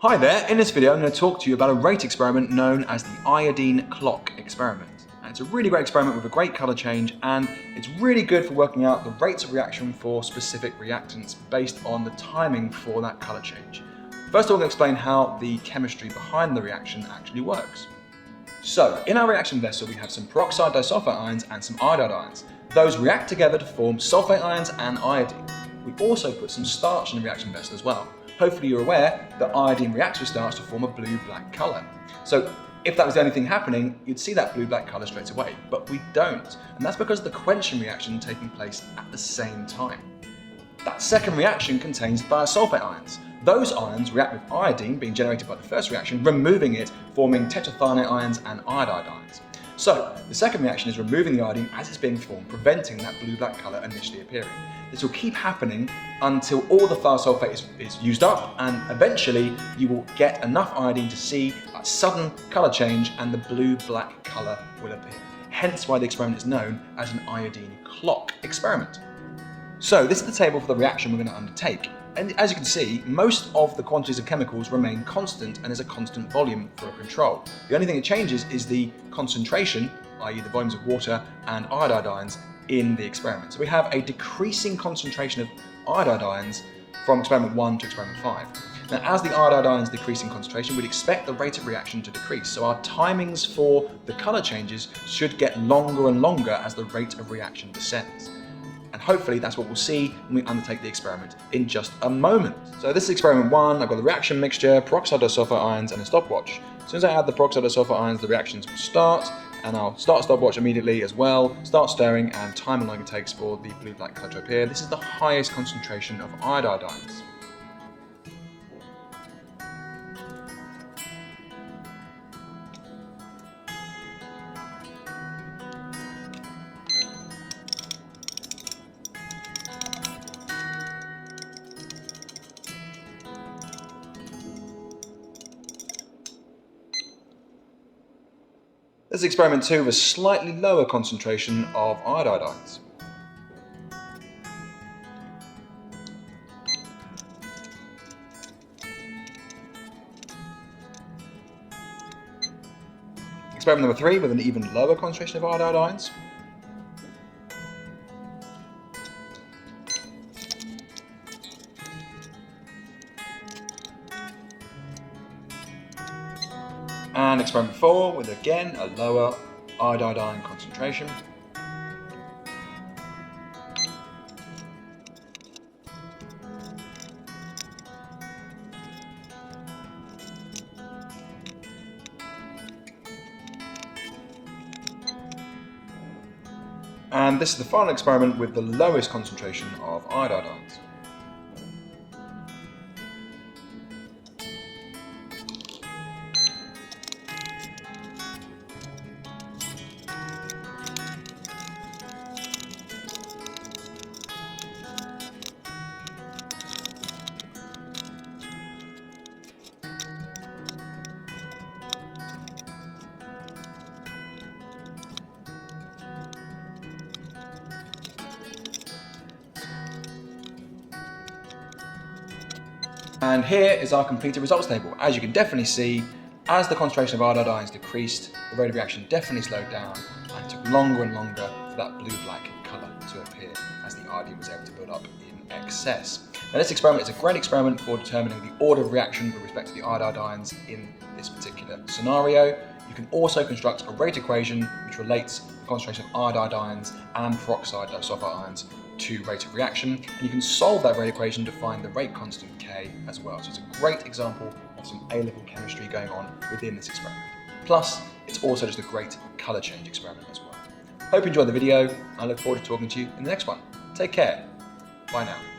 Hi there, in this video I'm going to talk to you about a rate experiment known as the iodine clock experiment. And it's a really great experiment with a great colour change, and it's really good for working out the rates of reaction for specific reactants based on the timing for that colour change. First I'm going to explain how the chemistry behind the reaction actually works. So, in our reaction vessel we have some peroxide disulfide ions and some iodide ions. Those react together to form sulfate ions and iodine. We also put some starch in the reaction vessel as well. Hopefully you're aware that iodine reacts with starch to form a blue-black colour. So if that was the only thing happening, you'd see that blue-black colour straight away, but we don't. And that's because of the quenching reaction taking place at the same time. That second reaction contains disulfate ions. Those ions react with iodine being generated by the first reaction, removing it, forming tetracyanate ions and iodide ions. So, the second reaction is removing the iodine as it's being formed, preventing that blue-black colour initially appearing. This will keep happening until all the thiosulfate is used up, and eventually you will get enough iodine to see a sudden colour change and the blue-black colour will appear. Hence why the experiment is known as an iodine clock experiment. So, this is the table for the reaction we're going to undertake. And as you can see, most of the quantities of chemicals remain constant and there's a constant volume for control. The only thing that changes is the concentration, i.e. the volumes of water and iodide ions in the experiment. So we have a decreasing concentration of iodide ions from experiment 1 to experiment 5. Now as the iodide ions decrease in concentration, we'd expect the rate of reaction to decrease. So our timings for the colour changes should get longer and longer as the rate of reaction descends. And hopefully that's what we'll see when we undertake the experiment in just a moment. So this is experiment 1, I've got the reaction mixture, peroxide disulfide ions and a stopwatch. As soon as I add the peroxide disulfide ions, the reactions will start, and I'll start stopwatch immediately as well, start stirring and time how long it takes for the blue-black colour to appear. This is the highest concentration of iodide ions. This is experiment 2 with a slightly lower concentration of iodide ions. Experiment number 3 with an even lower concentration of iodide ions. And experiment 4 with again a lower iodide ion concentration. And this is the final experiment with the lowest concentration of iodide ions. And here is our completed results table. As you can definitely see, as the concentration of iodide ions decreased, the rate of reaction definitely slowed down and it took longer and longer for that blue-black colour to appear as the iodine was able to build up in excess. Now this experiment is a great experiment for determining the order of reaction with respect to the iodide ions in this particular scenario. You can also construct a rate equation which relates the concentration of iodide ions and peroxide disulfide ions to rate of reaction, and you can solve that rate equation to find the rate constant K as well. So it's a great example of some A-level chemistry going on within this experiment. Plus, it's also just a great colour change experiment as well. Hope you enjoyed the video. I look forward to talking to you in the next one. Take care. Bye now.